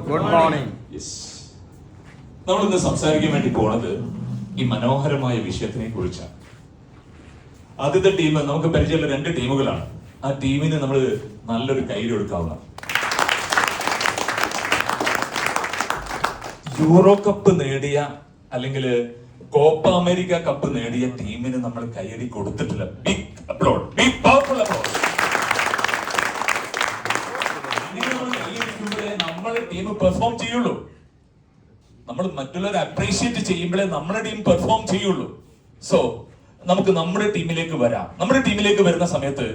Good morning. നമ്മൾ ഇന്ന് സംസാരിക്കാൻ വേണ്ടി പോണത് ഈ മനോഹരമായ വിഷയത്തിനെ കുറിച്ചാണ്. ആദ്യത്തെ ടീം നമുക്ക് പരിചയമുള്ള 2 ടീമുകളാണ്. ആ ടീമിന് നമ്മൾ നല്ലൊരു കയ്യിൽ കൊടുക്കാവുന്ന യൂറോ കപ്പ് നേടിയ അല്ലെങ്കിൽ കോപ്പ അമേരിക്ക കപ്പ് നേടിയ ടീമിന് നമ്മൾ കയ്യടി കൊടുത്തിട്ടില്ല. Big upload, big powerful upload. നമ്മളെ ടീം പെർഫോം ചെയ്യുള്ളൂ. നമ്മൾ മറ്റുള്ളവരെ അപ്രീഷിയേറ്റ് ചെയ്യുമ്പോഴേ നമ്മുടെ ടീം പെർഫോം ചെയ്യുള്ളൂ. സോ നമുക്ക് നമ്മുടെ ടീമിലേക്ക് വരാം. നമ്മുടെ ടീമിലേക്ക് വരുന്ന സമയത്ത്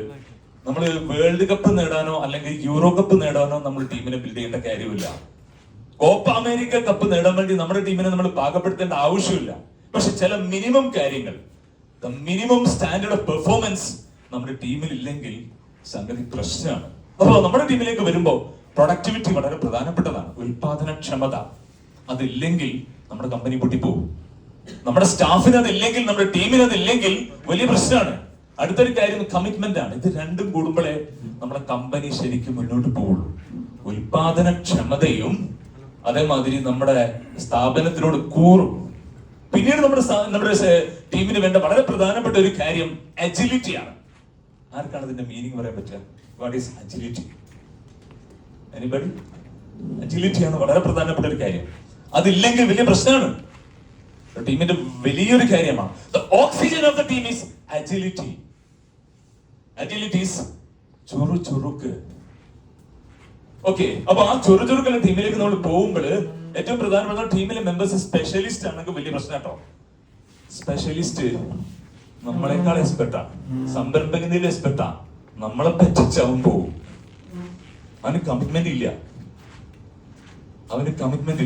നമ്മൾ വേൾഡ് കപ്പ് നേടാനോ അല്ലെങ്കിൽ യൂറോ കപ്പ് നേടാനോ നമ്മൾ ടീമിനെ ബിൽഡ് ചെയ്യേണ്ട കാര്യമില്ല. കോപ്പ അമേരിക്ക കപ്പ് നേടാൻ വേണ്ടി നമ്മുടെ ടീമിനെ നമ്മൾ പാകപ്പെടുത്തേണ്ട ആവശ്യമില്ല. പക്ഷെ ചില മിനിമം കാര്യങ്ങൾ, മിനിമം സ്റ്റാൻഡേർഡ് ഓഫ് പെർഫോമൻസ് നമ്മുടെ ടീമിൽ ഇല്ലെങ്കിൽ സംഗതി പ്രശ്നമാണ്. അപ്പോ നമ്മുടെ ടീമിലേക്ക് വരുമ്പോൾ പ്രൊഡക്ടിവിറ്റി വളരെ പ്രധാനപ്പെട്ടതാണ്. ഉൽപാദനക്ഷമത അതില്ലെങ്കിൽ നമ്മുടെ കമ്പനി പൊട്ടിപ്പോകും. നമ്മുടെ സ്റ്റാഫിന് അതില്ലെങ്കിൽ, നമ്മുടെ ടീമിന് അതില്ലെങ്കിൽ വലിയ പ്രശ്നമാണ്. അടുത്തൊരു കാര്യം കമ്മിറ്റ്മെന്റ് ആണ്. ഇത് രണ്ടും കൂടുമ്പോഴേ നമ്മുടെ കമ്പനി ശരിക്കും മുന്നോട്ട് പോവുള്ളൂ. ഉൽപാദനക്ഷമതയും അതേമാതിരി നമ്മുടെ സ്ഥാപനത്തിനോട് കൂറും. പിന്നീട് നമ്മുടെ ടീമിന് വേണ്ട വളരെ പ്രധാനപ്പെട്ട ഒരു കാര്യം അജിലിറ്റി ആണ്. ആർക്കാണ് ഇതിന്റെ മീനിങ് പറയാൻ പറ്റുക? What is agility? Anybody? Agility ആണ് വളരെ പ്രധാനപ്പെട്ട ഒരു കാര്യം. അതില്ലെങ്കിൽ വലിയ പ്രശ്നമാണ്. ടീമിന്റെ വലിയൊരു കാര്യമാണ്. The oxygen of the team is agility. Agility is ചുറുചുറുക്ക്. ഓക്കെ, അപ്പൊ ആ ചുറുചുറുക്കുള്ള ടീമിലേക്ക് നമ്മൾ പോകുമ്പോൾ ഏറ്റവും പ്രധാനപ്പെട്ട ടീമിലെ മെമ്പേഴ്സ് സ്പെഷ്യലിസ്റ്റ് ആണെങ്കിൽ വലിയ പ്രശ്നം കേട്ടോ. സ്പെഷ്യലിസ്റ്റ് നമ്മളെക്കാൾ എക്സ്പെർട്ടാ, സംരംഭകനിൽ എക്സ്പെർട്ടാ. നമ്മളെ പറ്റിച്ചവൻ പോകും. അവന് കമ്മിറ്റ്മെന്റ്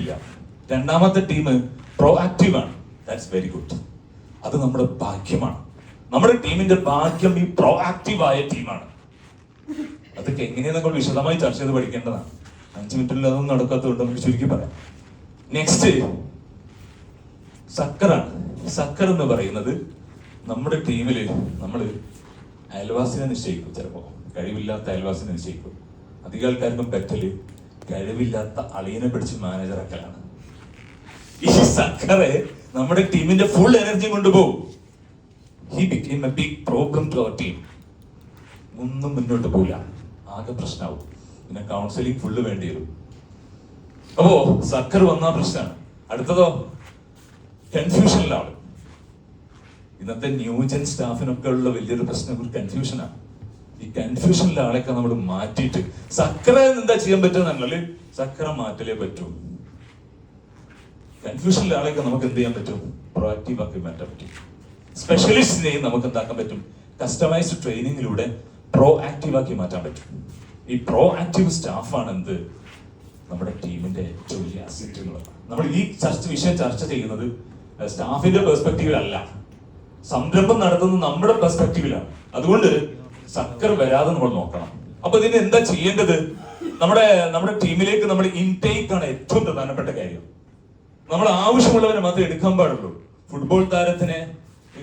ഇല്ല. രണ്ടാമത്തെ ടീം പ്രോ ആക്റ്റീവ് ആണ്. That's very good. അത് നമ്മുടെ ഭാഗ്യമാണ്. നമ്മുടെ ടീമിന്റെ ഭാഗ്യം ഈ പ്രോ ആക്റ്റീവ് ആയ ടീമാണ്. അതൊക്കെ എങ്ങനെയാണ് നമ്മൾ വിശദമായി ചർച്ച ചെയ്ത് പഠിക്കേണ്ടതാണ്. 5 മിനിറ്റിൽ അതൊന്നും നടക്കാത്തതുകൊണ്ട് നമുക്ക് ചുരുക്കി പറയാം. നെക്സ്റ്റ് സക്കറാണ്. സക്കർ എന്ന് പറയുന്നത് നമ്മുടെ ടീമില് നമ്മൾ അയൽവാസിനെ നിശ്ചയിക്കും. ചിലപ്പോ കഴിവില്ലാത്ത അയൽവാസിനെ നിശ്ചയിക്കും. അധികം ആൾക്കാർക്കും പറ്റല് കഴിവില്ലാത്ത അളിയനെ പിടിച്ച് മാനേജറാക്കലാണ്. ഈ സക്കറെ നമ്മുടെ ടീമിന്റെ ഫുൾ എനർജി കൊണ്ടുപോകും. He became a big problem to our team. ഒന്നും മുന്നോട്ട് പോകില്ല, ആകെ പ്രശ്നമാവും. പിന്നെ കൗൺസിലിംഗ് ഫുള്ള് വേണ്ടി വരും. അപ്പോ സക്കർ വന്ന പ്രശ്നമാണ്. അടുത്തതോ കൺഫ്യൂഷനിലാണ്. ഇന്നത്തെ ന്യൂജൻ സ്റ്റാഫിനൊക്കെ ഉള്ള വലിയൊരു പ്രശ്നം കൺഫ്യൂഷനാണ്. ഈ കൺഫ്യൂഷനിലെ ആളെയൊക്കെ നമ്മൾ മാറ്റിയിട്ട് സക്കറ എന്താ ചെയ്യാൻ പറ്റുമെന്നല്ലേ, സക്കറ മാറ്റലേ പറ്റൂ. കൺഫ്യൂഷനിലെ ആളെയൊക്കെ നമുക്ക് എന്ത് ചെയ്യാൻ പറ്റും? പ്രൊആക്റ്റീവ് ആക്കി മാറ്റാൻ പറ്റും. സ്പെഷ്യലിസ്റ്റിനെയും നമുക്ക് എന്താക്കാൻ പറ്റും? കസ്റ്റമൈസ്ഡ് ട്രെയിനിങ്ങിലൂടെ പ്രോ ആക്റ്റീവ് ആക്കി മാറ്റാൻ പറ്റും. ഈ പ്രോ ആക്റ്റീവ് സ്റ്റാഫാണ് എന്ത് നമ്മുടെ ടീമിന്റെ ഏറ്റവും വലിയ അസറ്റുകൾ. നമ്മൾ ഈ വിഷയം ചർച്ച ചെയ്യുന്നത് സ്റ്റാഫിന്റെ പെർസ്പെക്റ്റീവിലല്ല, സംരംഭം നടത്തുന്നത് നമ്മുടെ പെർസ്പെക്റ്റീവിലാണ്. അതുകൊണ്ട് സക്കർ വരാതെ നമ്മൾ നോക്കണം. അപ്പൊ ഇതിന് എന്താ ചെയ്യേണ്ടത്? നമ്മുടെ ടീമിലേക്ക് നമ്മുടെ ഇൻടേക്ക് ആണ് ഏറ്റവും പ്രധാനപ്പെട്ട കാര്യം. നമ്മൾ ആവശ്യമുള്ളവരെ മാത്രമേ എടുക്കാൻ പാടുള്ളൂ. ഫുട്ബോൾ താരത്തിനെ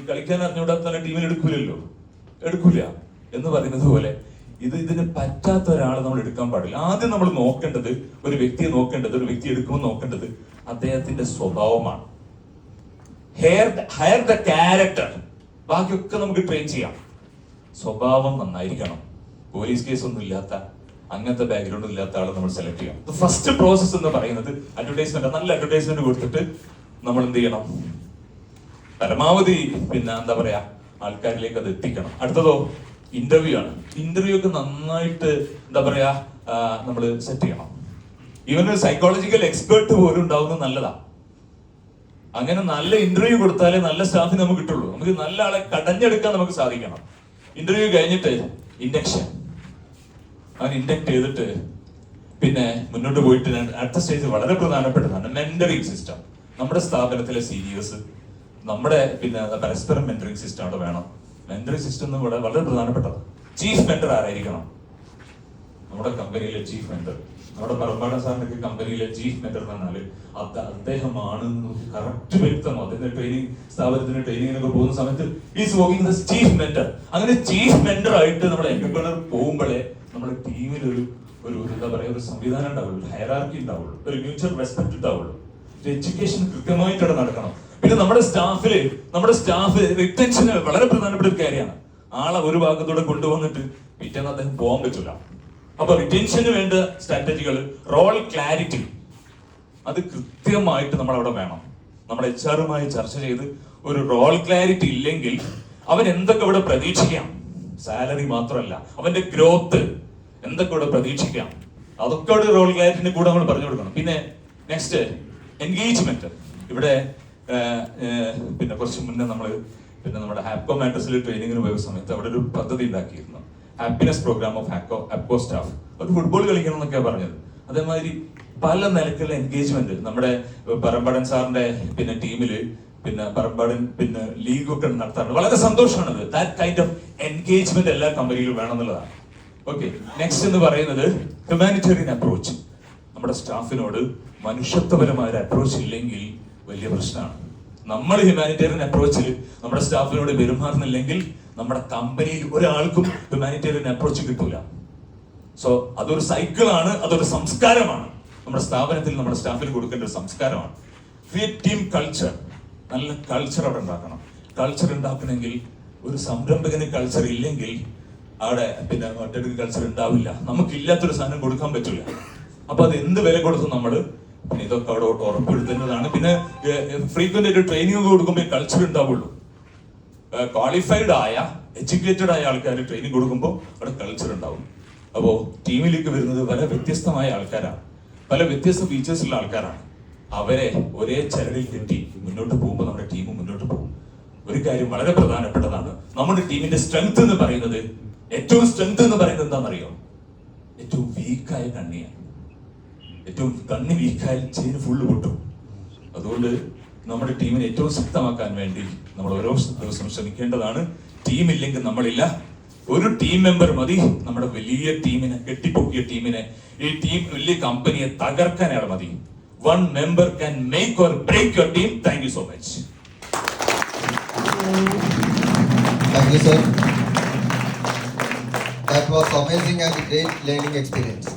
കളിക്കാൻ അറിഞ്ഞുകൂടാത്ത ടീമിൽ എടുക്കൂല എന്ന് പറയുന്നത് പോലെ ഇതിന് പറ്റാത്ത ഒരാളെ നമ്മൾ എടുക്കാൻ പാടില്ല. ആദ്യം നമ്മൾ നോക്കേണ്ടത് ഒരു വ്യക്തി എടുക്കുമ്പോൾ നോക്കേണ്ടത് അദ്ദേഹത്തിന്റെ സ്വഭാവമാണ്. Higher the character. ബാക്കിയൊക്കെ നമുക്ക് ട്രെയിൻ ചെയ്യാം. സ്വഭാവം നന്നായിരിക്കണം. പോലീസ് കേസ് ഒന്നും ഇല്ലാത്ത, അങ്ങനത്തെ ബാക്ക്ഗ്രൗണ്ട് ഇല്ലാത്ത ആളെ നമ്മൾ സെലക്ട് ചെയ്യണം. ഫസ്റ്റ് പ്രോസസ് എന്ന് പറയുന്നത് അഡ്വർടൈസ്മെന്റ്. നല്ല അഡ്വർടൈസ്മെന്റ് കൊടുത്തിട്ട് നമ്മൾ എന്ത് ചെയ്യണം? പരമാവധി എന്താ പറയാ, ആൾക്കാരിലേക്ക് അത് എത്തിക്കണം. അടുത്തതോ ഇന്റർവ്യൂ ആണ്. ഇന്റർവ്യൂ ഒക്കെ നന്നായിട്ട് എന്താ പറയാ നമ്മൾ സെറ്റ് ചെയ്യണം. ഈവൻ ഒരു സൈക്കോളജിക്കൽ എക്സ്പേർട്ട് പോലും ഉണ്ടാവുന്നത് നല്ലതാ. അങ്ങനെ നല്ല ഇന്റർവ്യൂ കൊടുത്താലേ നല്ല സ്റ്റാഫിന് നമുക്ക് കിട്ടുള്ളൂ. നമുക്ക് നല്ല ആളെ കടഞ്ഞെടുക്കാൻ നമുക്ക് സാധിക്കണം. ഇന്റർവ്യൂ കഴിഞ്ഞിട്ട് ഇൻഡക്ഷൻ, അവൻ ഇൻഡക്ട് ചെയ്തിട്ട് പിന്നെ മുന്നോട്ട് പോയിട്ട് അടുത്ത സ്റ്റേജ് വളരെ പ്രധാനപ്പെട്ടതാണ് മെന്ററിംഗ് സിസ്റ്റം. നമ്മുടെ സ്ഥാപനത്തിലെ സീനിയേഴ്സ് നമ്മുടെ പരസ്പരം മെന്ററിംഗ് സിസ്റ്റം അവിടെ വേണം. മെന്ററിംഗ് സിസ്റ്റം വളരെ പ്രധാനപ്പെട്ടതാണ്. ചീഫ് മെന്റർ ആരായിരിക്കണം? നമ്മുടെ കമ്പനിയിലെ ചീഫ് മെന്റർ. നമ്മുടെ പറമ്പാട സാറിന്റെ കമ്പനിയിലെ ചീഫ് മെന്റർ എന്ന് പറഞ്ഞാല് അദ്ദേഹമാണ് കറക്റ്റ് വ്യക്തമോ. അതിന്റെ ട്രെയിനിങ് സ്ഥാപനത്തിന് ട്രെയിനിങ്ങിനൊക്കെ പോകുന്ന സമയത്ത് ഈസ് വർക്കിംഗ് ചീഫ് മെന്റർ. അങ്ങനെ ചീഫ് മെന്റർ ആയിട്ട് നമ്മുടെ എന്റർപ്രണർ പോകുമ്പോഴേ നമ്മുടെ ടീമിലൊരു എന്താ പറയുക, ഒരു സംവിധാനം ഉണ്ടാവുള്ളൂ, ഹയറാർക്കി ഉണ്ടാവുള്ളൂ, ഒരു മ്യൂച്വൽ റെസ്പെക്ട് ഉണ്ടാവുള്ളൂ, ഒരു എഡ്യൂക്കേഷൻ കൃത്യമായിട്ട് നടക്കണം. പിന്നെ നമ്മുടെ സ്റ്റാഫ് റിട്ടൻഷൻ വളരെ പ്രധാനപ്പെട്ട ഒരു കാര്യമാണ്. ആളെ ഒരു ഭാഗത്തൂടെ കൊണ്ടുവന്നിട്ട് പിറ്റേന്ന് അദ്ദേഹം പോകാൻ പറ്റില്ല. അപ്പൊ റിട്ടൻഷന് വേണ്ട സ്ട്രാറ്റജികൾ, റോൾ ക്ലാരിറ്റി, അത് കൃത്യമായിട്ട് നമ്മളവിടെ വേണം. നമ്മുടെ HR-മായി ചർച്ച ചെയ്ത് ഒരു റോൾ ക്ലാരിറ്റി ഇല്ലെങ്കിൽ അവൻ എന്തൊക്കെ ഇവിടെ പ്രതീക്ഷിക്കാം, സാലറി മാത്രമല്ല അവന്റെ ഗ്രോത്ത് എന്തൊക്കെ ഇവിടെ പ്രതീക്ഷിക്കാം, അതൊക്കെ അവിടെ റോൾ ക്ലാരിറ്റിന്റെ കൂടെ നമ്മൾ പറഞ്ഞു കൊടുക്കണം. പിന്നെ നെക്സ്റ്റ് എൻഗേജ്മെന്റ്. ഇവിടെ പിന്നെ കുറച്ച് മുന്നേ നമ്മുടെ ഹാപ്കോ മാറ്റേഴ്സിൽ ട്രെയിനിങ്ങിന് പോയ സമയത്ത് അവിടെ ഒരു പദ്ധതി ഉണ്ടാക്കിയിരുന്നു, happiness programme of Hapco staff. അവർ ഫുട്ബോൾ കളിക്കണം എന്നൊക്കെയാണ് പറഞ്ഞത്. അതേമാതിരി പല നിലക്കുള്ള എൻഗേജ്മെന്റ് നമ്മുടെ പറമ്പാടൻ സാറിന്റെ പിന്നെ ടീമില് പറമ്പാടൻ ലീഗൊക്കെ നടത്താറുണ്ട്. വളരെ സന്തോഷമാണത്. ദാറ്റ് കൈൻഡ് ഓഫ് എൻഗേജ്മെന്റ് എല്ലാ കമ്പനിയിലും വേണം എന്നുള്ളതാണ്. ഓക്കെ, നെക്സ്റ്റ് എന്ന് പറയുന്നത് ഹ്യൂമാനിറ്റേറിയൻ അപ്രോച്ച്. നമ്മുടെ സ്റ്റാഫിനോട് മനുഷ്യത്വപരമായ ഒരു അപ്രോച്ച് ഇല്ലെങ്കിൽ വലിയ പ്രശ്നമാണ്. നമ്മൾ ഹ്യൂമാനിറ്റേറിയൻ അപ്രോച്ചിൽ നമ്മുടെ സ്റ്റാഫിനോട് പെരുമാറുന്നില്ലെങ്കിൽ നമ്മുടെ കമ്പനിയിൽ ഒരാൾക്കും ഹ്യൂമാനിറ്റേറിയൻ അപ്രോച്ച് കിട്ടൂല. സോ അതൊരു സൈക്കിളാണ്, അതൊരു സംസ്കാരമാണ്. നമ്മുടെ സ്ഥാപനത്തിൽ നമ്മുടെ സ്റ്റാഫിന് കൊടുക്കേണ്ട ഒരു സംസ്കാരമാണ്. Create team culture. നല്ല കൾച്ചർ അവിടെ ഉണ്ടാക്കണം. കൾച്ചർ ഉണ്ടാക്കണമെങ്കിൽ ഒരു സംരംഭകന് കൾച്ചർ ഇല്ലെങ്കിൽ അവിടെ മറ്റൊരു കൾച്ചർ ഉണ്ടാവില്ല. നമുക്കില്ലാത്തൊരു സാധനം കൊടുക്കാൻ പറ്റില്ല. അപ്പൊ അത് എന്ത് വില കൊടുത്തും നമ്മള് ഇതൊക്കെ അവിടെ ഉറപ്പെടുത്തേണ്ടതാണ്. പിന്നെ ഫ്രീക്വന്റ് ആയിട്ട് ട്രെയിനിങ് കൊടുക്കുമ്പോൾ കൾച്ചർ ഉണ്ടാവുള്ളൂ. ക്വാളിഫൈഡ് ആയ എഡ്യൂക്കേറ്റഡ് ആയ ആൾക്കാർ ട്രെയിനിങ് കൊടുക്കുമ്പോൾ അവിടെ കൾച്ചർ ഉണ്ടാവും. അപ്പോ ടീമിലേക്ക് വരുന്നത് പല വ്യത്യസ്തമായ ആൾക്കാരാണ്, പല വ്യത്യസ്ത ഫീച്ചേഴ്സുള്ള ആൾക്കാരാണ്. അവരെ ഒരേ ചരടിൽ കെട്ടി മുന്നോട്ട് പോകുമ്പോൾ നമ്മുടെ ടീം മുന്നോട്ട് പോകും. ഒരു കാര്യം വളരെ പ്രധാനപ്പെട്ടതാണ്, നമ്മുടെ ടീമിന്റെ സ്ട്രെങ്ത് എന്ന് പറയുന്നത്, ഏറ്റവും സ്ട്രെങ്ത് എന്ന് പറയുന്നത് എന്താണെന്നറിയോ? ഏറ്റവും വീക്കായ കണ്ണിയാണ്. ഏറ്റവും കണ്ണി വീക്കായ ചെയിൻ ഫുള്ള് പൊട്ടും. അതുകൊണ്ട് നമ്മുടെ ടീമിനെ ഏറ്റവും ശക്തമാക്കാൻ വേണ്ടി നമ്മൾ ഓരോ ദിവസം ശ്രമിക്കേണ്ടതാണ്. ടീം ഇല്ലെങ്കിൽ നമ്മളില്ല. ഒരു ടീം മെമ്പർ മതി നമ്മുടെ വലിയ ടീമിനെ, കെട്ടിപ്പൊക്കിയ ടീമിനെ, ഈ ടീം വലിയ കമ്പനിയെ തകർക്കാൻ അയാൾ മതി. One member can make or break your team. Thank you so much. Thank you, sir. That was amazing and great learning experience.